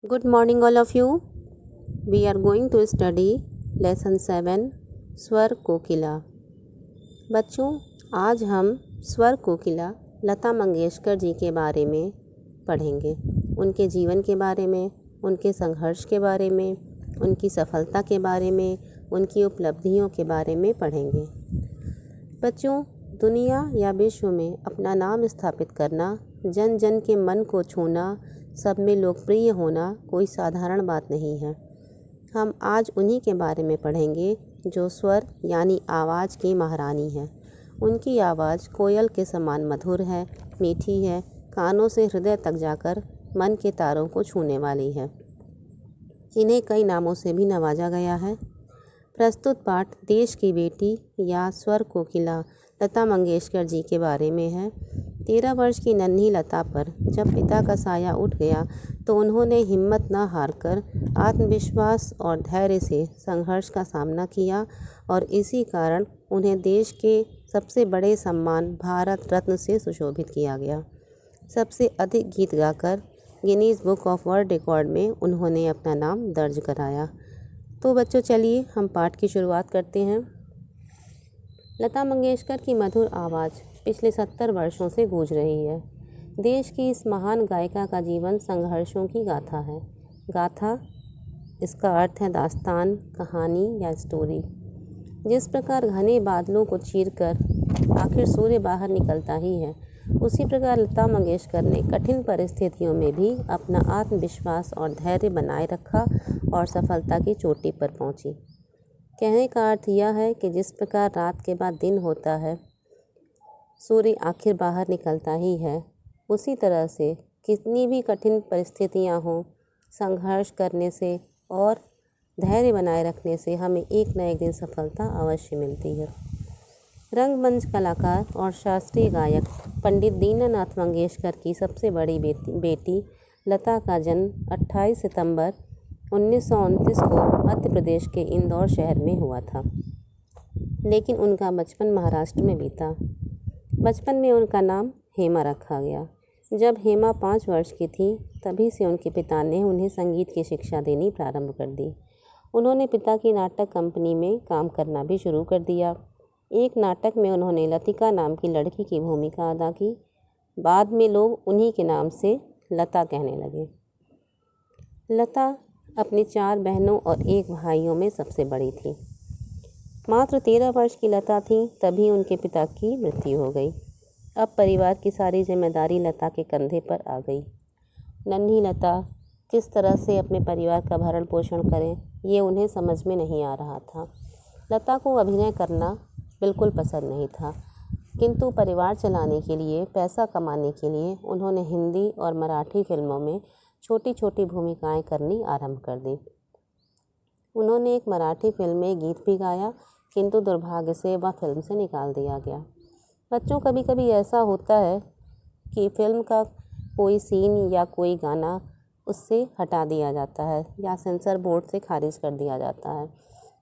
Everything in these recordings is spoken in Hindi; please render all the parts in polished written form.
Good morning, all of you. We are going to study lesson 7 स्वर कोकिला। बच्चों, आज हम स्वर कोकिला लता मंगेशकर जी के बारे में पढ़ेंगे। उनके जीवन के बारे में, उनके संघर्ष के बारे में, उनकी सफलता के बारे में, उनकी उपलब्धियों के बारे में पढ़ेंगे। बच्चों, दुनिया या विश्व में अपना नाम स्थापित करना, जन जन के मन को छूना, सब में लोकप्रिय होना कोई साधारण बात नहीं है। हम आज उन्हीं के बारे में पढ़ेंगे जो स्वर यानी आवाज़ की महारानी है। उनकी आवाज़ कोयल के समान मधुर है, मीठी है, कानों से हृदय तक जाकर मन के तारों को छूने वाली है। इन्हें कई नामों से भी नवाजा गया है। प्रस्तुत पाठ देश की बेटी या स्वर कोकिला लता मंगेशकर जी के बारे में है। 13 वर्ष की नन्ही लता पर जब पिता का साया उठ गया तो उन्होंने हिम्मत न हारकर आत्मविश्वास और धैर्य से संघर्ष का सामना किया और इसी कारण उन्हें देश के सबसे बड़े सम्मान भारत रत्न से सुशोभित किया गया। सबसे अधिक गीत गाकर Guinness book of world record में उन्होंने अपना नाम दर्ज कराया। तो बच्चों, चलिए हम पाठ की शुरुआत करते हैं। लता मंगेशकर की मधुर आवाज़ पिछले 70 वर्षों से गूंज रही है। देश की इस महान गायिका का जीवन संघर्षों की गाथा है। गाथा, इसका अर्थ है दास्तान, कहानी या स्टोरी। जिस प्रकार घने बादलों को चीरकर आखिर सूर्य बाहर निकलता ही है, उसी प्रकार लता मंगेशकर ने कठिन परिस्थितियों में भी अपना आत्मविश्वास और धैर्य बनाए रखा और सफलता की चोटी पर पहुंची। कहने का अर्थ यह है कि जिस प्रकार रात के बाद दिन होता है, सूर्य आखिर बाहर निकलता ही है, उसी तरह से कितनी भी कठिन परिस्थितियां हों, संघर्ष करने से और धैर्य बनाए रखने से हमें एक न एक दिन सफलता अवश्य मिलती है। रंगमंच कलाकार और शास्त्रीय गायक पंडित दीनानाथ मंगेशकर की सबसे बड़ी बेटी लता का जन्म 28 सितंबर 1929 को मध्य प्रदेश के इंदौर शहर में हुआ था, लेकिन उनका बचपन महाराष्ट्र में बीता। बचपन में उनका नाम हेमा रखा गया। जब हेमा 5 वर्ष की थी, तभी से उनके पिता ने उन्हें संगीत की शिक्षा देनी प्रारंभ कर दी। उन्होंने पिता की नाटक कंपनी में काम करना भी शुरू कर दिया। एक नाटक में उन्होंने लतिका नाम की लड़की की भूमिका अदा की। बाद में लोग उन्हीं के नाम से लता कहने लगे। लता अपनी 4 बहनों और 1 भाइयों में सबसे बड़ी थी। मात्र 13 वर्ष की लता थी तभी उनके पिता की मृत्यु हो गई। अब परिवार की सारी जिम्मेदारी लता के कंधे पर आ गई। नन्ही लता किस तरह से अपने परिवार का भरण पोषण करें, ये उन्हें समझ में नहीं आ रहा था। लता को अभिनय करना बिल्कुल पसंद नहीं था, किंतु परिवार चलाने के लिए, पैसा कमाने के लिए उन्होंने हिंदी और मराठी फिल्मों में छोटी छोटी भूमिकाएं करनी आरंभ कर दी। उन्होंने एक मराठी फिल्म में गीत भी गाया, किंतु दुर्भाग्य से वह फिल्म से निकाल दिया गया। बच्चों, कभी कभी ऐसा होता है कि फिल्म का कोई सीन या कोई गाना उससे हटा दिया जाता है या सेंसर बोर्ड से खारिज कर दिया जाता है।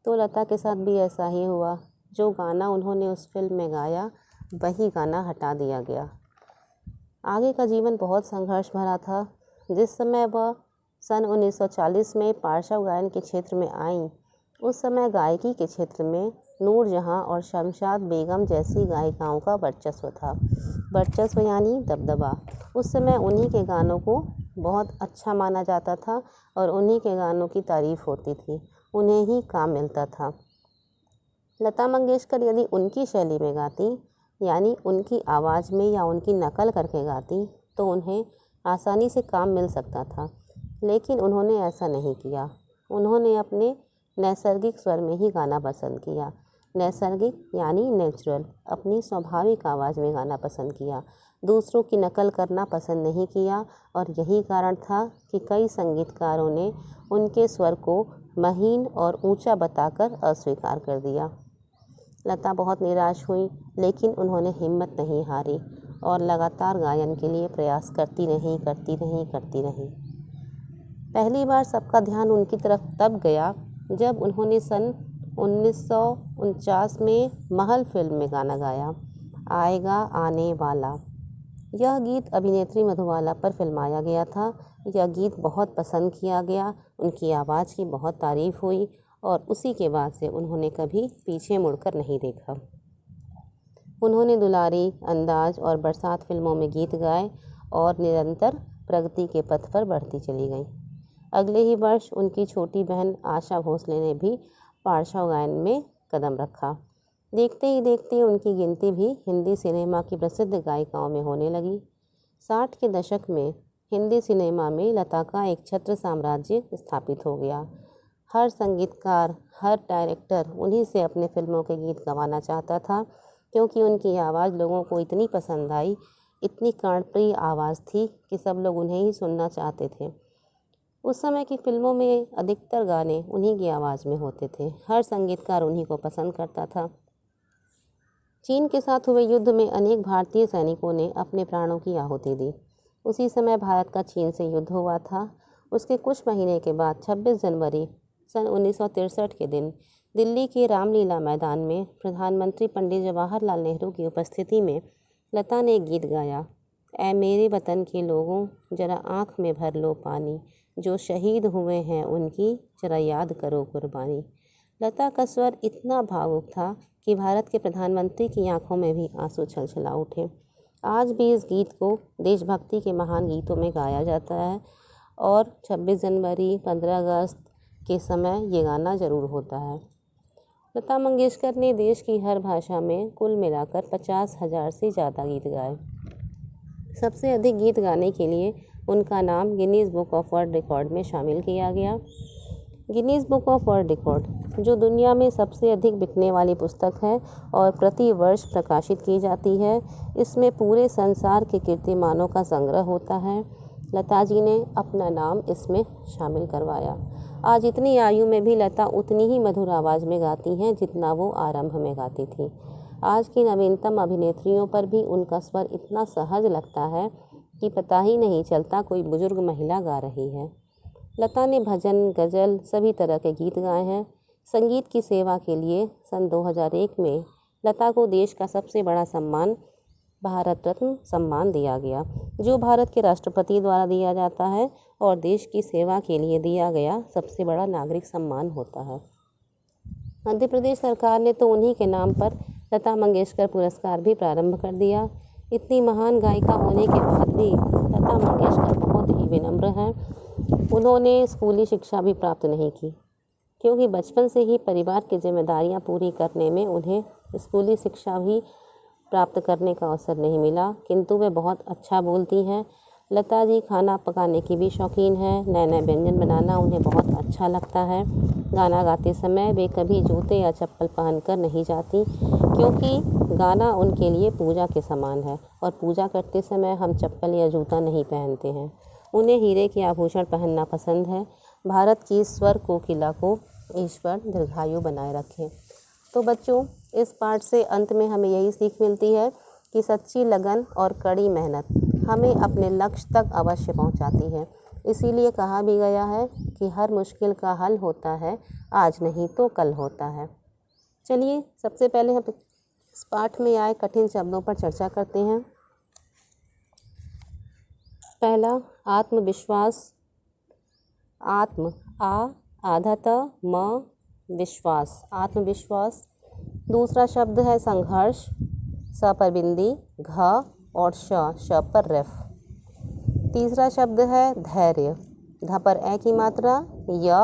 तो लता के साथ भी ऐसा ही हुआ। जो गाना उन्होंने उस फिल्म में गाया, वही गाना हटा दिया गया। आगे का जीवन बहुत संघर्ष भरा था। जिस समय वह सन 1940 में पार्श्व गायन के क्षेत्र में आईं, उस समय गायकी के क्षेत्र में नूरजहां और शमशाद बेगम जैसी गायिकाओं का वर्चस्व था। वर्चस्व यानी दबदबा। उस समय उन्हीं के गानों को बहुत अच्छा माना जाता था और उन्हीं के गानों की तारीफ़ होती थी, उन्हें ही काम मिलता था। लता मंगेशकर यदि उनकी शैली में गाती, यानी उनकी आवाज़ में या उनकी नकल करके गाती, तो उन्हें आसानी से काम मिल सकता था, लेकिन उन्होंने ऐसा नहीं किया। उन्होंने अपने नैसर्गिक स्वर में ही गाना पसंद किया। नैसर्गिक यानी नेचुरल, अपनी स्वाभाविक आवाज़ में गाना पसंद किया। दूसरों की नकल करना पसंद नहीं किया और यही कारण था कि कई संगीतकारों ने उनके स्वर को महीन और ऊंचा बताकर अस्वीकार कर दिया। लता बहुत निराश हुई, लेकिन उन्होंने हिम्मत नहीं हारी और लगातार गायन के लिए प्रयास करती रहीं। पहली बार सबका ध्यान उनकी तरफ तब गया जब उन्होंने सन 1949 में महल फिल्म में गाना गाया, आएगा आने वाला। यह गीत अभिनेत्री मधुबाला पर फिल्माया गया था। यह गीत बहुत पसंद किया गया, उनकी आवाज़ की बहुत तारीफ़ हुई और उसी के बाद से उन्होंने कभी पीछे मुड़कर नहीं देखा। उन्होंने दुलारी, अंदाज और बरसात फिल्मों में गीत गाए और निरंतर प्रगति के पथ पर बढ़ती चली गईं। अगले ही वर्ष उनकी छोटी बहन आशा भोसले ने भी पार्श्व गायन में कदम रखा। देखते ही देखते उनकी गिनती भी हिंदी सिनेमा की प्रसिद्ध गायिकाओं में होने लगी। 60 के दशक में हिंदी सिनेमा में लता का एक छत्र साम्राज्य स्थापित हो गया। हर संगीतकार, हर डायरेक्टर उन्हीं से अपने फिल्मों के गीत गवाना चाहता था, क्योंकि उनकी आवाज़ लोगों को इतनी पसंद आई, इतनी कर्णप्रिय आवाज़ थी कि सब लोग उन्हें ही सुनना चाहते थे। उस समय की फिल्मों में अधिकतर गाने उन्हीं की आवाज़ में होते थे। हर संगीतकार उन्हीं को पसंद करता था। चीन के साथ हुए युद्ध में अनेक भारतीय सैनिकों ने अपने प्राणों की आहुति दी। उसी समय भारत का चीन से युद्ध हुआ था। उसके कुछ महीने के बाद 26 जनवरी सन 1963 के दिन दिल्ली के रामलीला मैदान में प्रधानमंत्री पंडित जवाहरलाल नेहरू की उपस्थिति में लता ने एक गीत गाया। ऐ मेरे वतन के लोगों, जरा आँख में भर लो पानी, जो शहीद हुए हैं उनकी जरा याद करो कुर्बानी। लता का स्वर इतना भावुक था कि भारत के प्रधानमंत्री की आंखों में भी आंसू छलछला उठे। आज भी इस गीत को देशभक्ति के महान गीतों में गाया जाता है और 26 जनवरी, 15 अगस्त के समय ये गाना ज़रूर होता है। लता मंगेशकर ने देश की हर भाषा में कुल मिलाकर 50,000 से ज़्यादा गीत गाए। सबसे अधिक गीत गाने के लिए उनका नाम Guinness book of world record में शामिल किया गया। Guinness book of world record, जो दुनिया में सबसे अधिक बिकने वाली पुस्तक है और प्रति वर्ष प्रकाशित की जाती है, इसमें पूरे संसार के कीर्तिमानों का संग्रह होता है। लता जी ने अपना नाम इसमें शामिल करवाया। आज इतनी आयु में भी लता उतनी ही मधुर आवाज़ में गाती हैं जितना वो आरंभ में गाती थी। आज की नवीनतम अभिनेत्रियों पर भी उनका स्वर इतना सहज लगता है कि पता ही नहीं चलता कोई बुजुर्ग महिला गा रही है। लता ने भजन, गज़ल सभी तरह के गीत गाए हैं। संगीत की सेवा के लिए सन 2001 में लता को देश का सबसे बड़ा सम्मान भारत रत्न सम्मान दिया गया, जो भारत के राष्ट्रपति द्वारा दिया जाता है और देश की सेवा के लिए दिया गया सबसे बड़ा नागरिक सम्मान होता है। मध्य प्रदेश सरकार ने तो उन्हीं के नाम पर लता मंगेशकर पुरस्कार भी प्रारंभ कर दिया। इतनी महान गायिका होने के बाद भी लता मंगेशकर बहुत ही विनम्र हैं। उन्होंने स्कूली शिक्षा भी प्राप्त नहीं की, क्योंकि बचपन से ही परिवार की जिम्मेदारियां पूरी करने में उन्हें स्कूली शिक्षा भी प्राप्त करने का अवसर नहीं मिला। किंतु वे बहुत अच्छा बोलती हैं। लता जी खाना पकाने की भी शौकीन हैं। नए नए व्यंजन बनाना उन्हें बहुत अच्छा लगता है। गाना गाते समय वे कभी जूते या चप्पल पहनकर नहीं जाती, क्योंकि गाना उनके लिए पूजा के समान है और पूजा करते समय हम चप्पल या जूता नहीं पहनते हैं। उन्हें हीरे के आभूषण पहनना पसंद है। भारत की स्वर कोकिला को ईश्वर दीर्घायु बनाए रखें। तो बच्चों, इस पाठ से अंत में हमें यही सीख मिलती है कि सच्ची लगन और कड़ी मेहनत हमें अपने लक्ष्य तक अवश्य पहुंचाती है। इसीलिए कहा भी गया है कि हर मुश्किल का हल होता है, आज नहीं तो कल होता है। चलिए, सबसे पहले हम इस पाठ में आए कठिन शब्दों पर चर्चा करते हैं। पहला, आत्मविश्वास। आत्म आधा त म विश्वास, आत्मविश्वास। दूसरा शब्द है संघर्ष। स पर बिंदी, घ और श पर रेफ। तीसरा शब्द है धैर्य। ध पर ए की मात्रा, य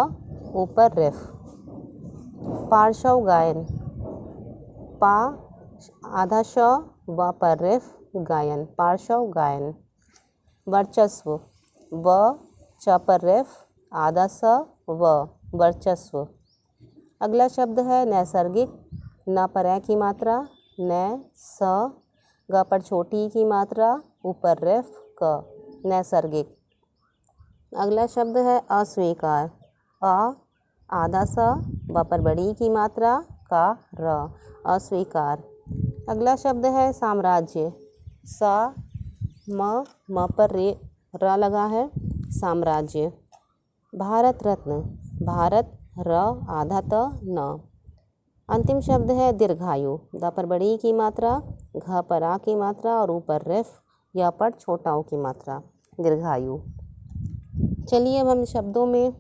ऊपर रेफ। पार्श्व गायन। पा आधा श व पर रेफ गायन, पार्श्व गायन। वर्चस्व। व च पर रेफ आधा स व वर्चस्व। अगला शब्द है नैसर्गिक। न पर ए की मात्रा, न स, ग पर छोटी की मात्रा, ऊपर रेफ क, नैसर्गिक। अगला शब्द है अस्वीकार। अ आधा स, व पर बड़ी की मात्रा, का र, अस्वीकार। अगला शब्द है साम्राज्य। सा म पर रे र लगा है, साम्राज्य। भारत रत्न। भारत र आधा त न। अंतिम शब्द है दीर्घायु। द पर बड़ी की मात्रा, घ पर आ की मात्रा और ऊपर रेफ या पर छोटा ओ की मात्रा, दीर्घायु। चलिए अब हम शब्दों में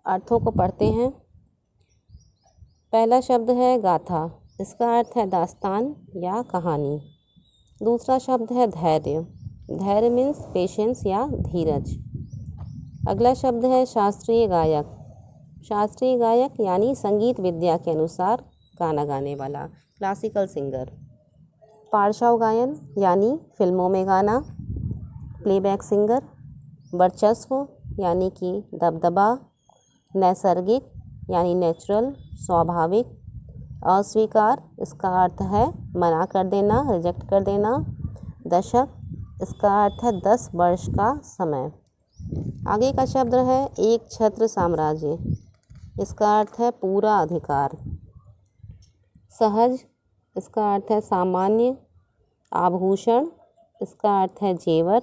अर्थों को पढ़ते हैं। पहला शब्द है गाथा, इसका अर्थ है दास्तान या कहानी। दूसरा शब्द है धैर्य, धैर्य मीन्स पेशेंस या धीरज। अगला शब्द है शास्त्रीय गायक, शास्त्रीय गायक यानी संगीत विद्या के अनुसार गाना गाने वाला, क्लासिकल सिंगर। पार्श्व गायन यानी फिल्मों में गाना, प्लेबैक सिंगर। वर्चस्व यानी कि दबदबा, नैसर्गिक यानी नेचुरल, स्वाभाविक। अस्वीकार, इसका अर्थ है मना कर देना, रिजेक्ट कर देना। दशक, इसका अर्थ है 10 वर्ष का समय। आगे का शब्द है एक छत्र साम्राज्य, इसका अर्थ है पूरा अधिकार। सहज, इसका अर्थ है सामान्य। आभूषण, इसका अर्थ है जेवर।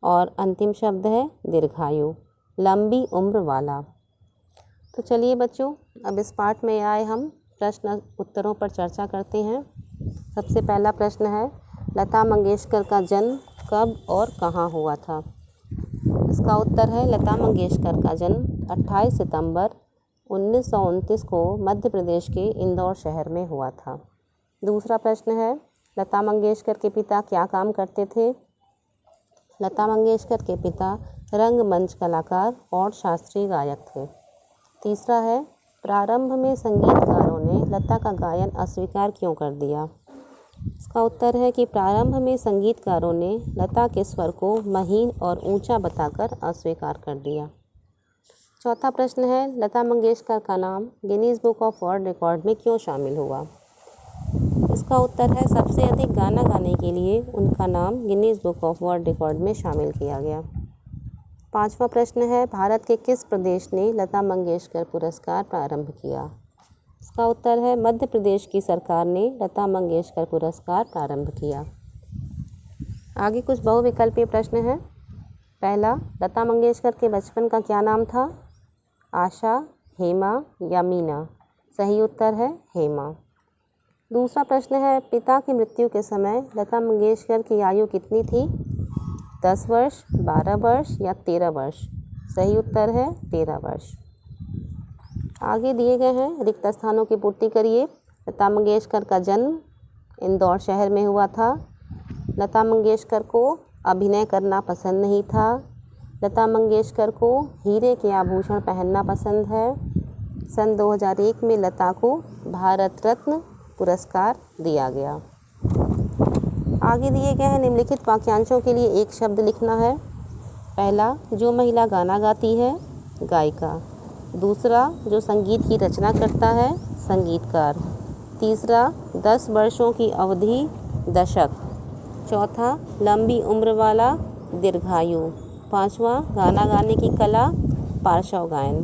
और अंतिम शब्द है दीर्घायु, लंबी उम्र वाला। तो चलिए बच्चों, अब इस पाठ में आए हम प्रश्न उत्तरों पर चर्चा करते हैं। सबसे पहला प्रश्न है, लता मंगेशकर का जन्म कब और कहाँ हुआ था? इसका उत्तर है, लता मंगेशकर का जन्म 28 सितंबर 1929 को मध्य प्रदेश के इंदौर शहर में हुआ था। दूसरा प्रश्न है, लता मंगेशकर के पिता क्या काम करते थे? लता मंगेशकर के पिता रंगमंच कलाकार और शास्त्रीय गायक थे। तीसरा है, प्रारंभ में संगीतकारों ने लता का गायन अस्वीकार क्यों कर दिया? इसका उत्तर है कि प्रारंभ में संगीतकारों ने लता के स्वर को महीन और ऊंचा बताकर अस्वीकार कर दिया। चौथा प्रश्न है, लता मंगेशकर का नाम Guinness book of world record में क्यों शामिल हुआ? इसका उत्तर है, सबसे अधिक गाना गाने के लिए उनका नाम Guinness book of world record में शामिल किया गया। पांचवा प्रश्न है, भारत के किस प्रदेश ने लता मंगेशकर पुरस्कार प्रारंभ किया? इसका उत्तर है, मध्य प्रदेश की सरकार ने लता मंगेशकर पुरस्कार प्रारंभ किया। आगे कुछ बहुविकल्पीय प्रश्न हैं। पहला, लता मंगेशकर के बचपन का क्या नाम था? आशा, हेमा या मीना? सही उत्तर है हेमा। दूसरा प्रश्न है, पिता की मृत्यु के समय लता मंगेशकर की आयु कितनी थी? 10 वर्ष, 12 वर्ष या 13 वर्ष? सही उत्तर है 13 वर्ष। आगे दिए गए हैं रिक्त स्थानों की पूर्ति करिए। लता मंगेशकर का जन्म इंदौर शहर में हुआ था। लता मंगेशकर को अभिनय करना पसंद नहीं था। लता मंगेशकर को हीरे के आभूषण पहनना पसंद है। सन 2001 में लता को भारत रत्न पुरस्कार दिया गया। आगे दिए गए हैं निम्नलिखित वाक्यांशों के लिए एक शब्द लिखना है। पहला, जो महिला गाना गाती है, गायिका। दूसरा, जो संगीत की रचना करता है, संगीतकार। तीसरा, 10 वर्षों की अवधि, दशक। चौथा, लंबी उम्र वाला, दीर्घायु। पांचवा, गाना गाने की कला, पार्श्व गायन।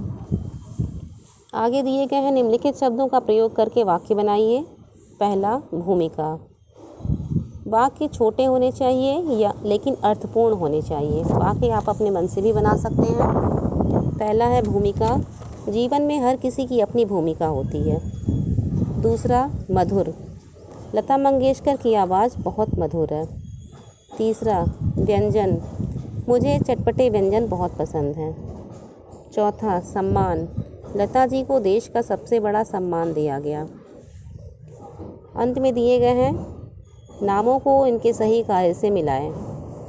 आगे दिए गए हैं निम्नलिखित शब्दों का प्रयोग करके वाक्य बनाइए। पहला, भूमिका। वाक्य छोटे होने चाहिए या लेकिन अर्थपूर्ण होने चाहिए। वाक्य आप अपने मन से भी बना सकते हैं। पहला है भूमिका, जीवन में हर किसी की अपनी भूमिका होती है। दूसरा, मधुर, लता मंगेशकर की आवाज़ बहुत मधुर है। तीसरा, व्यंजन, मुझे चटपटे व्यंजन बहुत पसंद हैं। चौथा, सम्मान, लता जी को देश का सबसे बड़ा सम्मान दिया गया। अंत में दिए गए हैं, नामों को इनके सही कार्य से मिलाएं।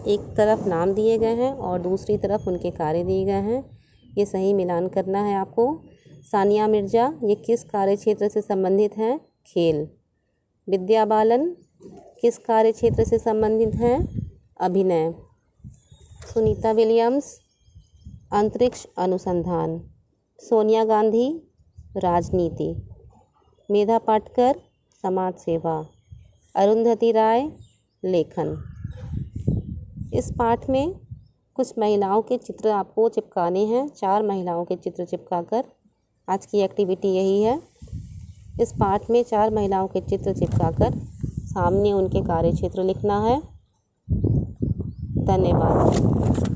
एक तरफ नाम दिए गए हैं और दूसरी तरफ उनके कार्य दिए गए हैं, ये सही मिलान करना है आपको। सानिया मिर्ज़ा, ये किस कार्य क्षेत्र से संबंधित हैं? खेल। विद्या बालन किस कार्य क्षेत्र से संबंधित हैं? अभिनय। सुनीता विलियम्स, अंतरिक्ष अनुसंधान। सोनिया गांधी, राजनीति। मेधा पाटकर, समाज सेवा। अरुंधति राय, लेखन। इस पाठ में कुछ महिलाओं के चित्र आपको चिपकाने हैं। 4 महिलाओं के चित्र चिपकाकर आज की एक्टिविटी यही है। इस पाठ में 4 महिलाओं के चित्र चिपकाकर सामने उनके कार्य क्षेत्र लिखना है। धन्यवाद।